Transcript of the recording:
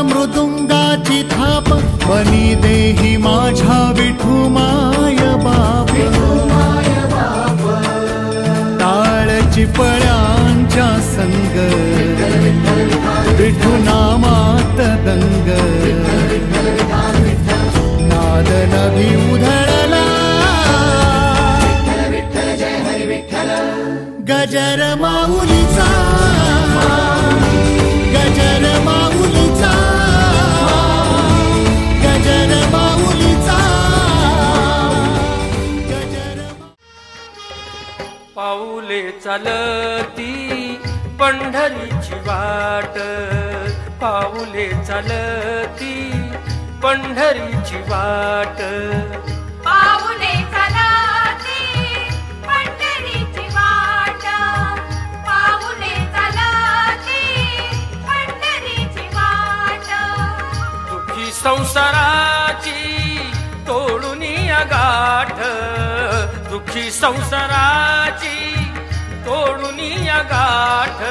मृदुंगाची थाप बनी देही माझ्या विठू माय बाप टाळची पळ्यांच्या संग विठू नामात दंग नाद नभी उधळला गजर माऊलीचा गजर माऊलीचा गजर माऊलीचा गजर पाऊले चालती पंढरीची वाट पाऊले चालती पंढरीची वाट पाऊले चालती पंढरीची वाट पाऊले चालती पंढरीची वाट दुखी संसाराची तोडून गाठ दुखी संसाराची तोडून गाठ